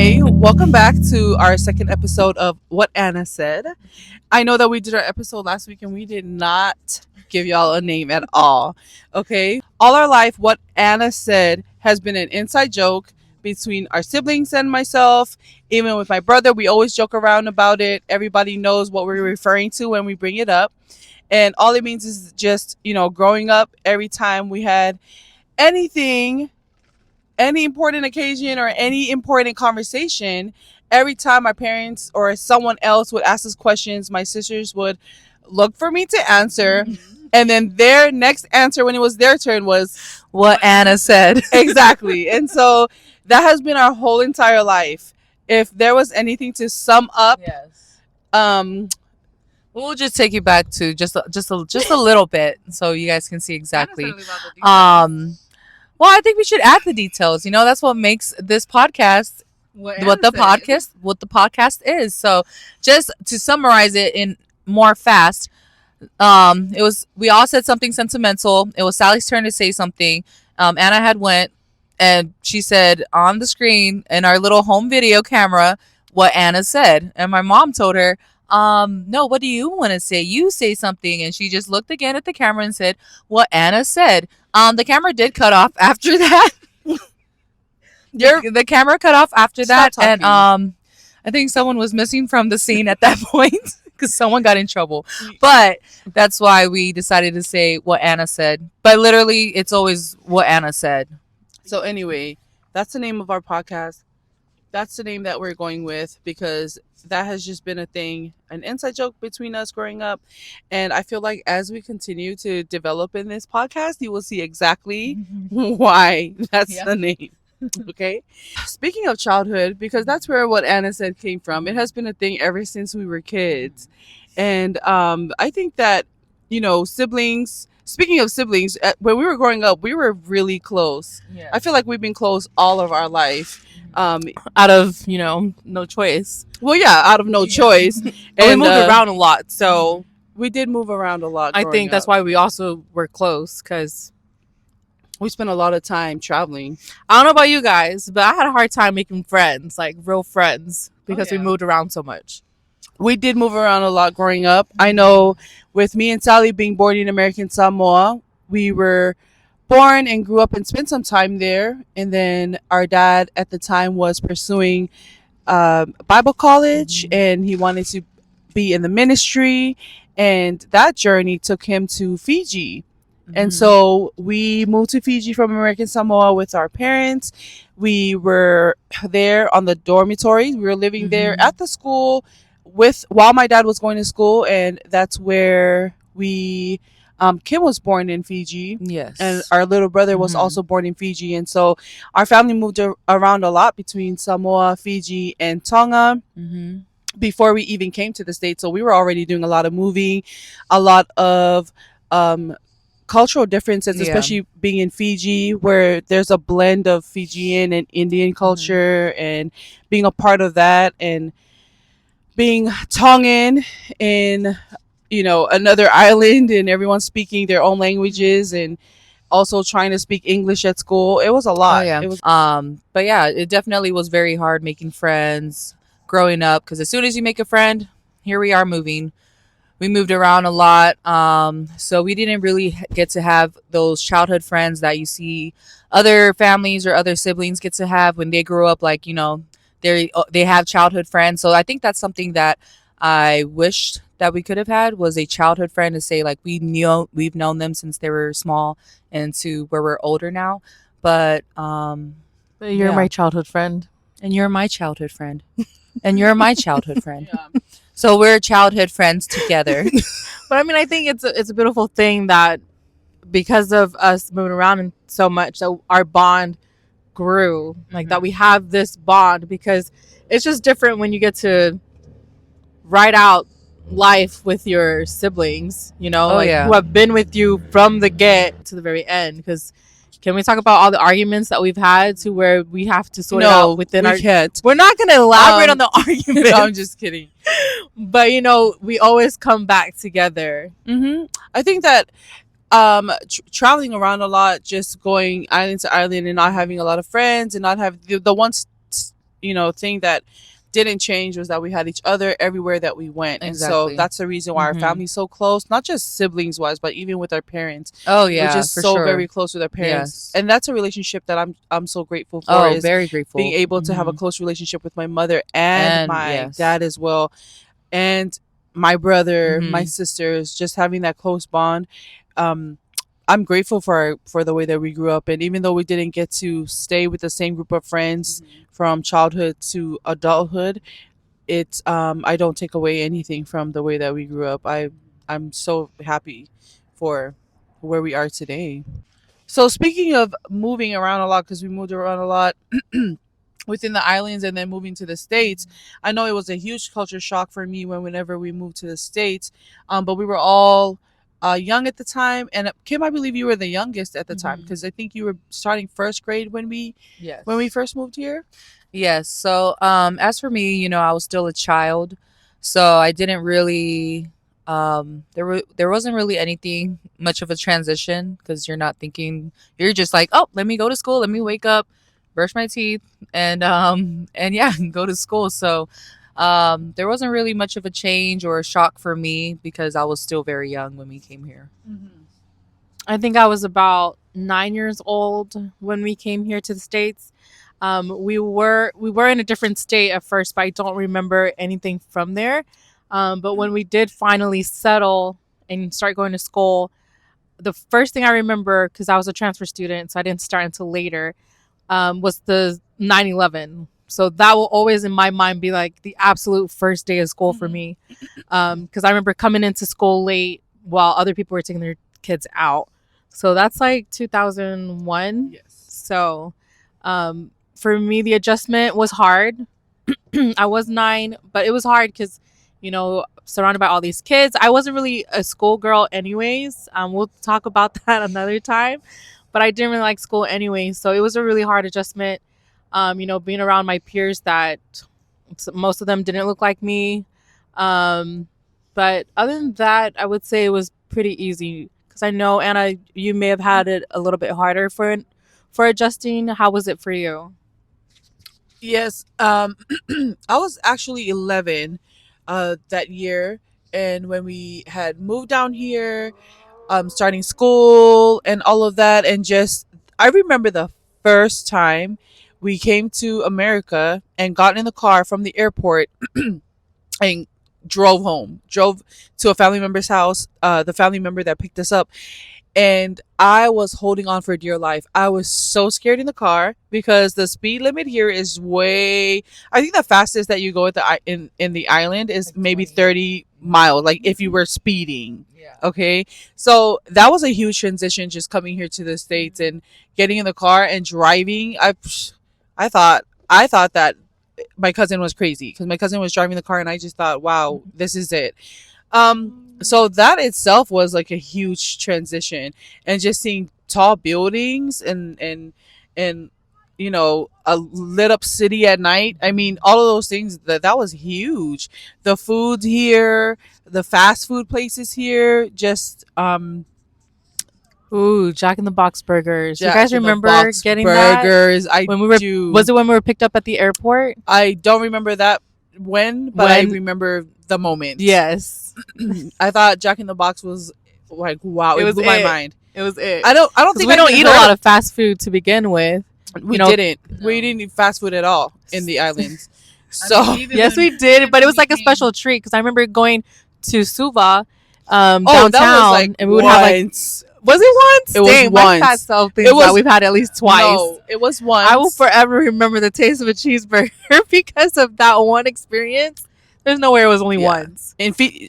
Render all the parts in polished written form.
Anyway, welcome back to our second episode of What Anna Said. I know that we did our episode last week and we did not give y'all a name at all. Okay? All our life, What Anna Said has been an inside joke between our siblings and myself. Even with my brother, we always joke around about it. Everybody knows what we're referring to when we bring it up. And all it means is just, growing up, every time we had anything, any important occasion or any important conversation, every time my parents or someone else would ask us questions, my sisters would look for me to answer. And then their next answer when it was their turn was what Anna said. Exactly. And so that has been our whole entire life. If there was anything to sum up, Yes. We'll just take you back to just a little bit so you guys can see exactly. Well, I think we should add the details. That's what makes this podcast what the podcast is. So, just to summarize it in more fast, we all said something sentimental. It was Sally's turn to say something. Anna had went and she said on the screen in our little home video camera what Anna said, and my mom told her, no, what do you want to say? You say something. And she just looked again at the camera and said what Anna said. The camera did cut off after that. The camera cut off after that, and I think someone was missing from the scene at that point because someone got in trouble. But that's why we decided to say what Anna said. But literally, it's always what Anna said. So anyway, that's the name of our podcast. That's the name that we're going with because that has just been a thing, an inside joke between us growing up. And I feel like as we continue to develop in this podcast, you will see exactly why that's the name. Okay. Speaking of childhood, because that's where what Anna said came from, it has been a thing ever since we were kids. And I think that, siblings, speaking of siblings, when we were growing up, we were really close. Yeah. I feel like we've been close all of our life. Out of no choice. Well, yeah, out of no choice. And we moved around a lot, so we did move around a lot. I think that's why we also were close, because we spent a lot of time traveling. I don't know about you guys, but I had a hard time making friends, like real friends, because we moved around so much. We did move around a lot growing up. I know with me and Sally being born in American Samoa, we were born and grew up and spent some time there. And then our dad at the time was pursuing Bible college, and he wanted to be in the ministry. And that journey took him to Fiji. And so we moved to Fiji from American Samoa with our parents. We were there on the dormitory. We were living there at the school while my dad was going to school. And that's where Kim was born in Fiji. Yes. And our little brother was also born in Fiji. And so our family moved around a lot between Samoa, Fiji, and Tonga before we even came to the States. So we were already doing a lot of moving, a lot of cultural differences, especially being in Fiji, where there's a blend of Fijian and Indian culture, and being a part of that, and being Tongan in another island, and everyone speaking their own languages, and also trying to speak English at school. It was a lot. It was but yeah, it definitely was very hard making friends growing up, because as soon as you make a friend, here we are moving. We moved around a lot, so we didn't really get to have those childhood friends that you see other families or other siblings get to have when they grow up. Like, they have childhood friends. So I think that's something that I wished that we could have had, was a childhood friend to say, like, we've known them since they were small, and to where we're older now. But you're my childhood friend, and you're my childhood friend, and you're my childhood friend. So we're childhood friends together. But I mean, I think it's a beautiful thing that because of us moving around so much, that our bond grew, like that we have this bond, because it's just different when you get to ride out life with your siblings, who have been with you from the get to the very end. Because can we talk about all the arguments that we've had to where we have to sort it out within our... Can't. We're not going to elaborate on the argument. No, I'm just kidding. But, we always come back together. I think that traveling around a lot, just going island to island and not having a lot of friends, and not having the ones thing that didn't change was that we had each other everywhere that we went. And so Exactly. that's the reason why our Mhm. family's so close, not just siblings wise, but even with our parents. Oh We're yeah, just for so sure. very close with our parents. Yes. And that's a relationship that I'm so grateful for, Oh, is very grateful. being able to have a Mhm. close relationship with my mother and my yes. dad as well, and my brother, my Mhm. sisters, just having that close bond. um I'm grateful for the way that we grew up, and even though we didn't get to stay with the same group of friends from childhood to adulthood, it's I don't take away anything from the way that we grew up. I'm so happy for where we are today. So speaking of moving around a lot, because we moved around a lot within the islands and then moving to the states, I know it was a huge culture shock for me whenever we moved to the states. But we were all young at the time, and Kim, I believe you were the youngest at the time, because I think you were starting first grade when we Yes. first moved here. Yes. So, as for me, I was still a child, so I didn't really. There wasn't really anything much of a transition because you're not thinking. You're just like, oh, let me go to school. Let me wake up, brush my teeth, and yeah, go to school. So, there wasn't really much of a change or a shock for me because I was still very young when we came here. I think I was about 9 years old when we came here to the States. We were in a different state at first, but I don't remember anything from there. But when we did finally settle and start going to school, the first thing I remember, because I was a transfer student, so I didn't start until later, was the 9/11. So that will always in my mind be like the absolute first day of school for me. Because I remember coming into school late while other people were taking their kids out. So that's like 2001. Yes. So for me, the adjustment was hard. I was 9, but it was hard because, surrounded by all these kids. I wasn't really a schoolgirl, anyways. We'll talk about that another time. But I didn't really like school anyway, so it was a really hard adjustment. Being around my peers that most of them didn't look like me. But other than that, I would say it was pretty easy because I know, Anna, you may have had it a little bit harder for adjusting. How was it for you? Yes. I was actually 11 that year, and when we had moved down here, starting school and all of that, and just I remember the first time we came to America and got in the car from the airport and drove to a family member's house, the family member that picked us up, and I was holding on for dear life. I was so scared in the car because the speed limit here is way. I think the fastest that you go at in the island is Like maybe 20. 30 miles. Like if you were speeding. Yeah. Okay, so that was a huge transition just coming here to the States and getting in the car and driving. I thought that my cousin was crazy because my cousin was driving the car, and I just thought, wow, this is it. So that itself was like a huge transition, and just seeing tall buildings and a lit up city at night. I mean, all of those things, that was huge. The food here, the fast food places here, just Ooh, Jack in the Box burgers. You Jack guys in the remember Box getting that burgers. I when we were? do. Was it when we were picked up at the airport? I don't remember that but I When? remember the moment. Yes, I thought Jack in the Box was like, wow, It it was blew my it. mind. it was it. I don't Because think we I don't even eat a heard lot of fast food to begin with. We know- didn't. No. We didn't eat fast food at all in the islands. So Yes, we did, but it was like a special treat because I remember going to Suva downtown, that was like and we would have like. once. Was it once? It was Dang, my once. fat self thinks It was- that we've had at least twice. No, it was once. I will forever remember the taste of a cheeseburger because of that one experience. There's no way it was only Yeah. once.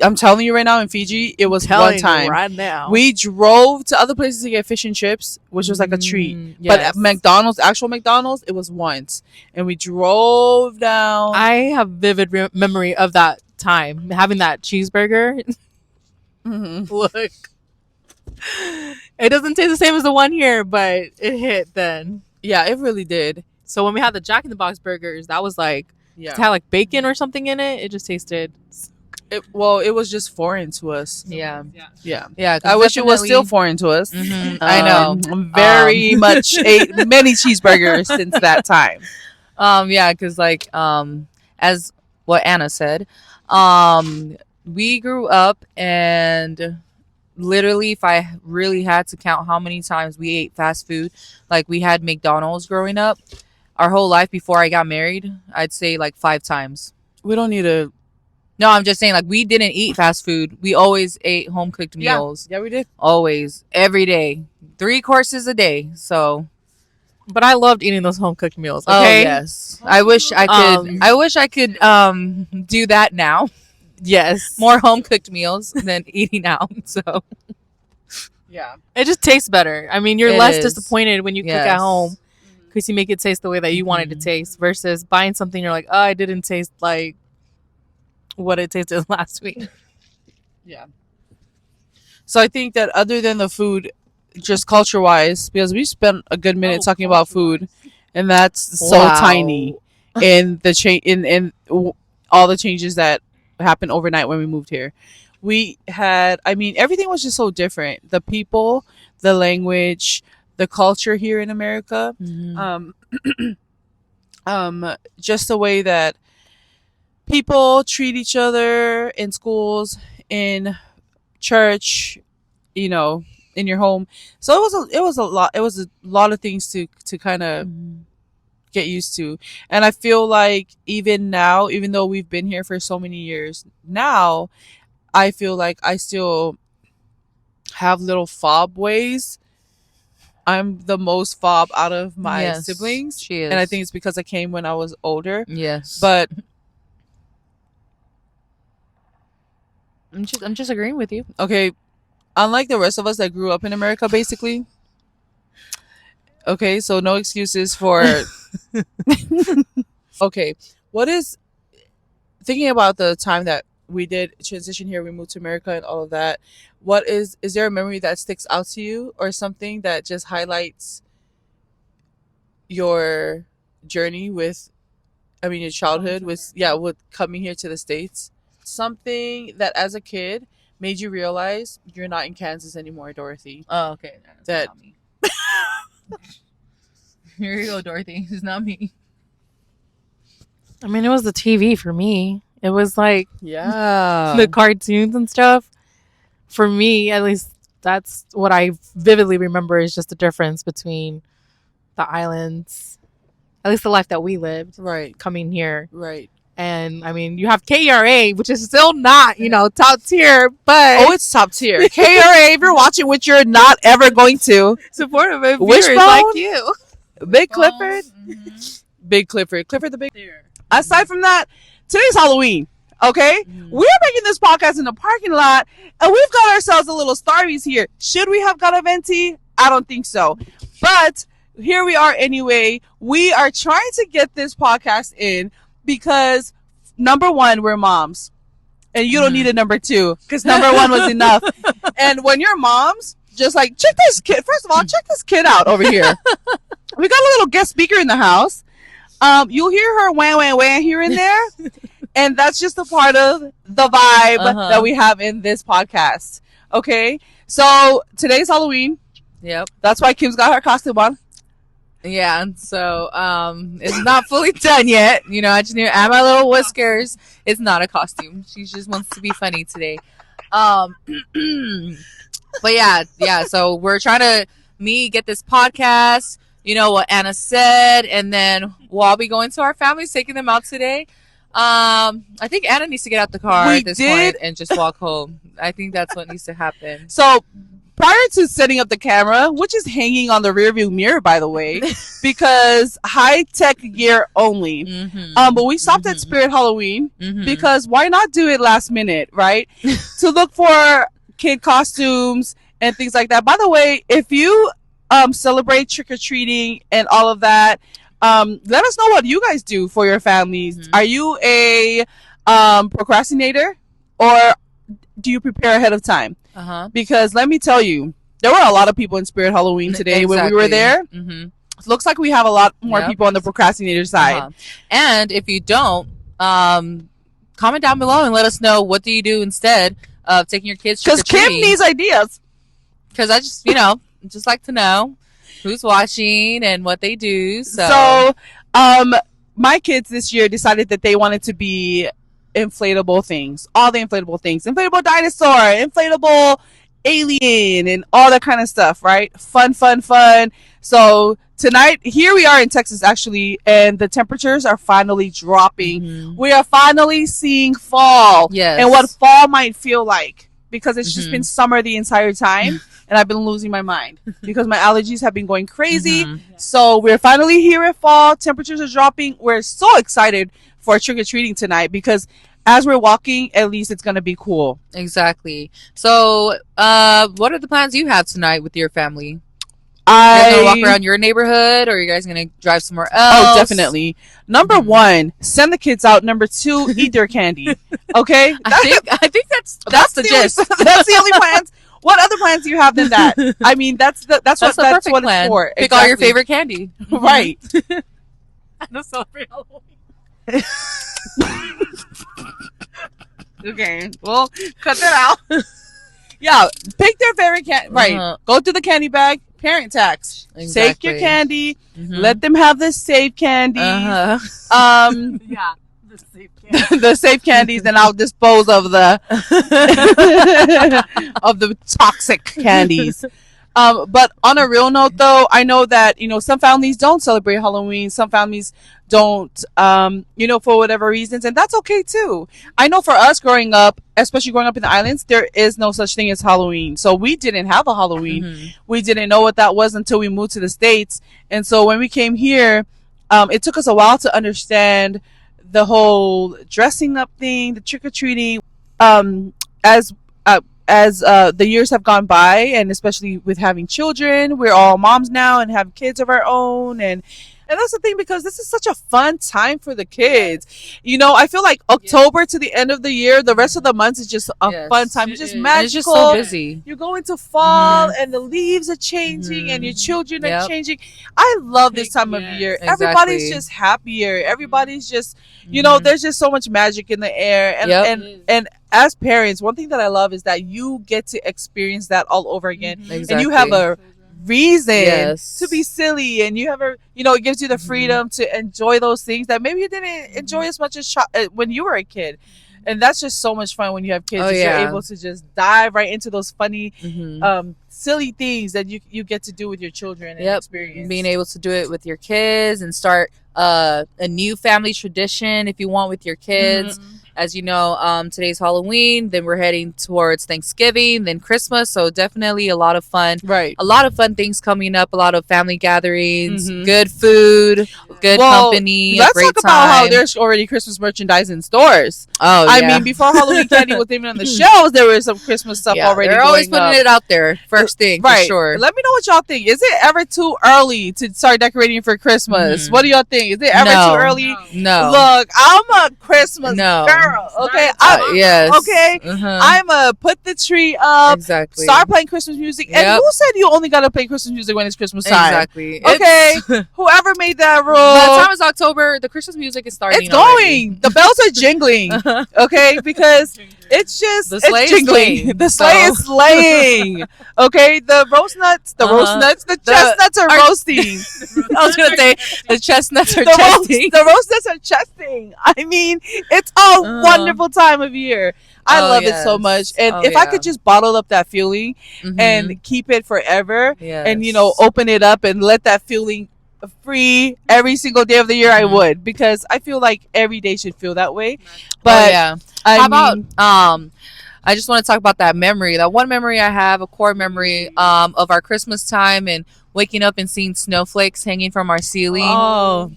I'm telling you right now, in Fiji, it was one time. right now. We drove to other places to get fish and chips, which was like a treat. But at McDonald's, actual McDonald's, it was once. And we drove down. I have vivid memory of that time having that cheeseburger. Mhm. Look, it doesn't taste the same as the one here, but it hit then. Yeah, it really did. So when we had the Jack in the Box burgers, that was like Yeah. it had like bacon or something in it. It just tasted. It was just foreign to us. Yeah. Yeah. Yeah. 'cause I wish it was still definitely- foreign to us. Mhm, I know. Very much ate many cheeseburgers since that time. Yeah, because like as what Anna said, we grew up and literally, if I really had to count how many times we ate fast food, like we had McDonald's growing up, our whole life before I got married, I'd say like 5 times. We don't need to. No, I'm just saying, like, we didn't eat fast food. We always ate home cooked meals. Yeah, we did. Always, every day, 3 courses a day. So, But I loved eating those home cooked meals. oh Okay. yes, I wish I could. I wish I could do that now. Yes. More home cooked meals than eating out. So, Yeah. It just tastes better. I mean, you're It less is. disappointed when you cook at Yes. home because you make it taste the way that you want it to taste versus buying something you're like, oh, I didn't taste like what it tasted last week. Yeah. So I think that other than the food, just culture wise, because we spent a good minute talking about food, and that's so Wow. tiny in the all the changes that happened overnight when we moved here. We had, I mean, everything was just so different. The people, the language, the culture here in America, just the way that people treat each other in schools, in church, you know, in your home. So it was a lot of things to kind of get used to. And I feel like even now, even though we've been here for so many years now, I feel like I still have little fob ways. I'm the most fob out of my Yes, siblings. she is. And I think it's because I came when I was older. Yes, But I'm just agreeing with you. okay, unlike the rest of us that grew up in America, basically. Okay, so no excuses for. Okay, what is thinking about the time that we did transition here, we moved to America and all of that? What is there a memory that sticks out to you, or something that just highlights your journey with, I mean, your childhood with coming here to the States? Something that as a kid made you realize you're not in Kansas anymore, Dorothy. Oh, okay. That's That- not me. Here you go, Dorothy. It's not me. I mean, it was the TV for me. It was like Yeah. the cartoons and stuff. For me, at least, that's what I vividly remember is just the difference between the islands, at least the life that we lived Right. coming here. Right. And I mean, you have KRA, which is still not, top tier, but Oh, it's top tier. KRA, if you're watching, which you're not ever going to. supportive of Wishbone? viewers like you. Big Clifford. Big Clifford. Clifford the Big. Aside from that, today's Halloween. Okay? We're making this podcast in the parking lot, and we've got ourselves a little Starbies here. Should we have got a venti? I don't think so. But here we are anyway. We are trying to get this podcast in because, number one, we're moms. And you don't need a number 2 because number 1 was enough. And when you're moms, just like, check this kid. First of all, check this kid out over here. We got a little guest speaker in the house. You'll hear her wah, wah, wah here and there. And that's just a part of the vibe that we have in this podcast. Okay? So today's Halloween. Yep. That's why Kim's got her costume on. Yeah, and so it's not fully done yet. I just need to add my little whiskers. It's not a costume. She just wants to be funny today. But yeah. So we're trying to get this podcast. You know what Anna said, and then we'll all be going to our families, taking them out today. I think Anna needs to get out the car at this point and just walk home. I think that's what needs to happen. So prior to setting up the camera, which is hanging on the rearview mirror, by the way, because high-tech gear only. But we stopped at Spirit Halloween because why not do it last minute, right? To look for kid costumes and things like that. By the way, if you celebrate trick-or-treating and all of that, let us know what you guys do for your families. Are you a procrastinator, or do you prepare ahead of time? Because let me tell you, there were a lot of people in Spirit Halloween today when we were there. Looks like we have a lot more people on the procrastinator side. And if you don't, comment down below and let us know, what do you do instead of taking your kids trick-or-treating? Because Kim needs ideas. Because I just like to know who's watching and what they do. So my kids this year decided that they wanted to be inflatable things, all the inflatable things, inflatable dinosaur, inflatable alien, and all that kind of stuff, right? Fun, fun, fun. So tonight, here we are in Texas actually, and the temperatures are finally dropping. Mhm. We are finally seeing fall, Yes. and what fall might feel like, because it's just Mhm. been summer the entire time, and I've been losing my mind because my allergies have been going crazy. Mhm. So we're finally here at fall. Temperatures are dropping. We're so excited for trick-or-treating tonight because as we're walking, at least it's going to be cool. Exactly. So, what are the plans you have tonight with your family? You guys gonna walk around your neighborhood, or are you guys gonna drive somewhere else? Oh, definitely. Number one, send the kids out. Number two, eat their candy. Okay? I think that's the gist. That's the only plans. What other plans do you have than that? I mean, that's what the perfect what plan. it's for. Pick all your favorite candy. Right. No celebrate Halloween. Okay. Well, cut that out. Yeah, pick their favorite candy. Right. Uh-huh. Go to the candy bag. Parent tax. Save Exactly. your candy. Mhm. Let them have the safe candy. Uh-huh. Yeah, the safe candy. The safe candies, and I'll dispose of the of the toxic candies. But on a real note, though, I know that some families don't celebrate Halloween. Some families don't, for whatever reasons, and that's okay too. I know for us growing up, especially growing up in the islands, there is no such thing as Halloween. So we didn't have a Halloween. Mhm. We didn't know what that was until we moved to the States. And so when we came here, it took us a while to understand the whole dressing up thing, the trick or treating. As the years have gone by, and especially with having children, we're all moms now and have kids of our own, and that's the thing, because this is such a fun time for the kids. I feel like October to the end of the year, the rest of the months is just a Yes. fun time. It's just And magical. it's just so busy. You go into fall and the leaves are changing and your children are Yep. changing. I love this time of year. Exactly. Everybody's just happier. Everybody's just, there's just so much magic in the air. And, Yep. and as parents, one thing that I love is that you get to experience that all over again. Exactly. And you have a reason Yes. to be silly, and you have it gives you the freedom to enjoy those things that maybe you didn't enjoy as much as when you were a kid. And that's just so much fun when you have kids. Oh, You're yeah. able to just dive right into those funny Mhm. silly things that you get to do with your children and Yep. experience. Being able to do it with your kids and start a new family tradition if you want with your kids. As you know, today's Halloween, then we're heading towards Thanksgiving, then Christmas. So definitely a lot of fun. Right. A lot of fun things coming up, a lot of family gatherings, Mhm. good food, good company, a Let's great talk about how time. there's already Christmas merchandise in stores. Oh, yeah. I mean, before Halloween candy was even on the shelves, there was some Christmas stuff already. They're always going putting up. it out there first thing, Right. for sure. Let me know what y'all think. Is it ever too early to start decorating for Christmas? Mhm. What do y'all think? Is it ever No. too early? No. Look, I'm a Christmas No. girl. Okay, Yes. okay. Uh-huh. I'm a put the tree up. Exactly. Start playing Christmas music. And Yep. who said you only gotta play Christmas music when it's Christmas time? Exactly. Okay. It's- Whoever made that rule. By the time it's October, the Christmas music is starting. It's going. The bells are jingling. Okay, because it's just The sleigh it's is jingling. slaying, The sleigh so. is slaying. Okay, the roast nuts, the chestnuts are roasting. I was gonna say the chestnuts are the chesting. roast nuts are chesting. I mean, it's a wonderful time of year. I love it so yes. much. And Oh, if I yeah. could just bottle up that feeling Mhm. and keep it forever, Yes. and open it up and let that feeling free every single day of the year, I Mhm. would, because I feel like every day should feel that way. Oh, But yeah. I How mean, about I just want to talk about that memory. That one memory I have, a core memory of our Christmas time and waking up and seeing snowflakes hanging from our ceiling. oh,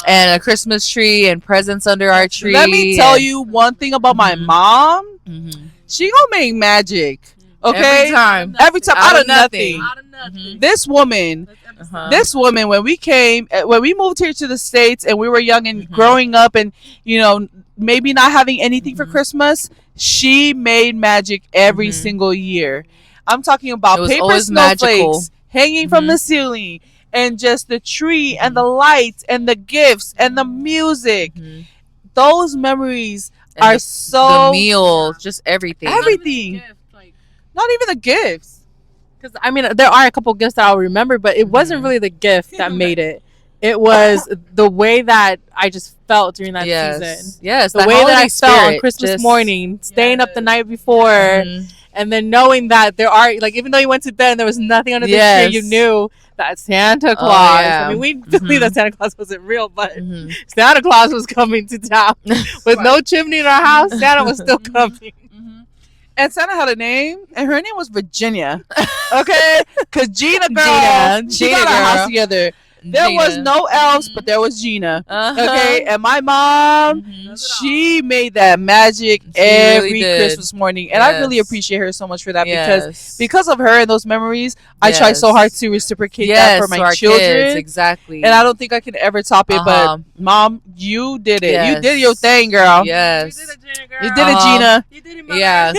And a Christmas tree and presents under our tree. let me tell you one thing about my mom. Mhm. She gonna make magic. Okay, Every time. out of nothing. Mhm. This woman, Uh-huh. when we moved here to the States and we were young and Mhm. growing up and maybe not having anything for Mhm. Christmas, she made magic every Mhm. single year. I'm talking It about was paper always snowflakes magical. hanging from Mhm. the ceiling, and just the tree and the lights and the gifts and the music. Mhm. Those memories And are the so meal, just everything. everything. Not even the gifts. Because I mean, there are a couple gifts that I'll remember, but it wasn't Mhm. really the gift that made it. it was the way that I just felt during that yes. season. Yes, The that way that I holiday felt on spirit, Christmas just- morning, staying up the night before, Mhm. and then knowing that there are, like, even though you went to bed and there was nothing under the Yes. tree, you knew that Santa Claus. yeah. I mean, we believe that Santa Claus wasn't real, but Mhm. Santa Claus was coming to town with no chimney in our house. Santa was still coming. And Santa had a name, and her name was Virginia. Okay, because Gina, girl, she Gina got our house girl. together. There Gina. was no elves, but there was Gina. Uh-huh. Okay, and my mom, Mhm. she made that magic She every really did. Christmas morning, and I really Yes. appreciate her so much for that Yes. because of her and those memories, I try so hard to reciprocate that for to my our children. kids, exactly. And I don't think I can ever top it. Uh-huh. But Mom, you did it. You Yes. did your thing, girl. Yes. You did it, Gina, girl. You did it, Uh-huh. Gina. You did it, mother. Yeah.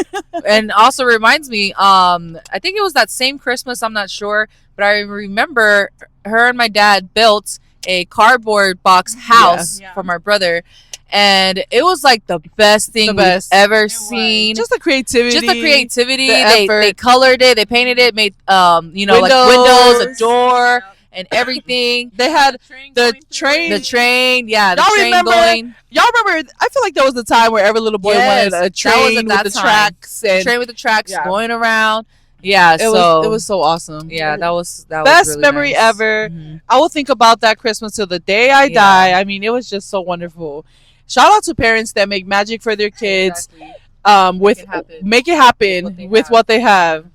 And also reminds me, I think it was that same Christmas, I'm not sure, but I remember her and my dad built a cardboard box house Yeah. for my brother. And it was like the best thing The best. we've ever was. seen. Just the creativity. Just the creativity. the They effort. colored it, they painted it, made like windows, a Windows. door, and everything. They had the going through train. The train, yeah, the Y'all train remember- going. Y'all remember? I feel like that was the time where every little boy Yes, wanted a that was train at that with the time. tracks The and train with the tracks Yeah. going around. Yeah, it was so awesome. yeah, that was Best really memory nice. ever. Mhm. I will think about that Christmas till the day I Yeah. die. I mean, it was just so wonderful. Shout out to parents that make magic for their kids. Exactly. With it happen. make it happen with what they have.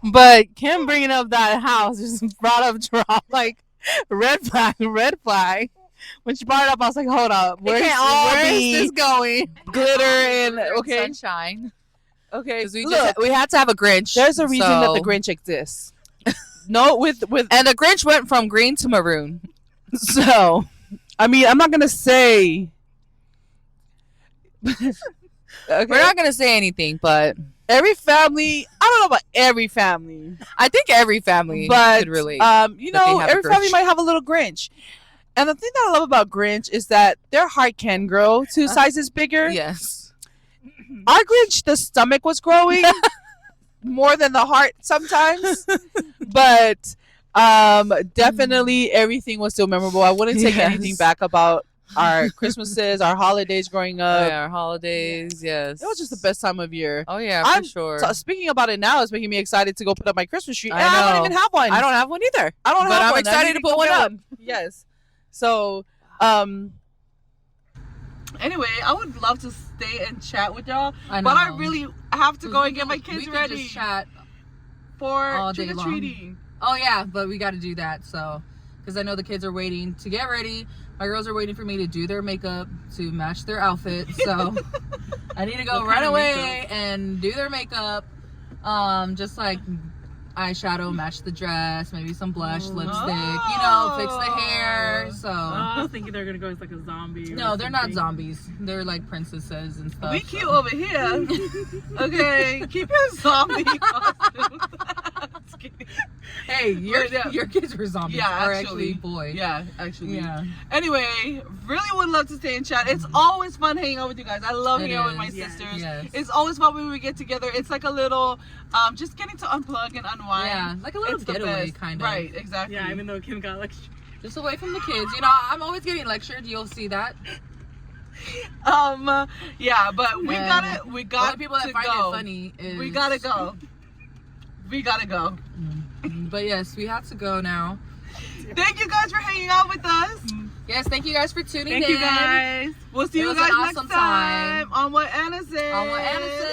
But Kim bringing up that house just brought up drama. Like, red flag, red flag. When she brought it up, I was like, hold up. Where's this going? Glitter and okay, sunshine. okay. Because Look, we had to have a Grinch. there's a reason that the so- Grinch exists. No, with and the Grinch went from green to maroon. so. I mean, I'm not gonna say. Okay. We're not gonna say anything, but Every family. I don't know about every family, I think every family but could relate. you that they know, have a every family Grinch. might have a little Grinch. And the thing that I love about Grinch is that their heart can grow 2 sizes bigger. Yes. Our Grinch, the stomach was growing more than the heart sometimes, but definitely everything was still memorable. I wouldn't take anything Yes. back about our Christmases, our holidays growing Oh, up. yeah, our holidays. Yes. It was just the best time of year. Oh yeah, I'm for sure. So speaking about it now is making me excited to go put up my Christmas tree. I And I don't know. even have one. I don't have one either. I don't but have I'm one. excited I need to put go one get up. Yes. So, anyway, I would love to stay and chat with y'all, but I really have to go and get my kids ready Just chat for all day trick or long. treating. Oh yeah, but we got to do that. So, because I know the kids are waiting to get ready. My girls are waiting for me to do their makeup to match their outfit. So I need to go right away and do their makeup. Just like eyeshadow, match the dress, maybe some blush, lipstick. You know, fix the hair. So I was thinking they're gonna go as like a zombie. no, they're not zombies. They're like princesses and stuff. We cute over here. Okay, keep your zombie costume. Just kidding. Hey, But, yeah. your kids were zombies. Yeah, or actually. boys. Yeah, actually. Yeah. Anyway, really would love to stay and chat. It's always fun hanging out with you guys. I love It hanging out with my is. sisters. Yes. It's always fun when we get together. It's like a little, just getting to unplug and unwind. Yeah, like a little It's the getaway best. kind of. Right, exactly. Yeah, even though Kim got like. Just away from the kids. You know, I'm always getting lectured. You'll see that. Yeah, but we And got the got only people that to find go. it funny is We gotta go. We gotta go. But yes, we have to go now. Thank you guys for hanging out with us. Yes, thank you guys for tuning Thank in. you guys. We'll see It you was guys an next awesome time on What Anna Said. On What Anna Said.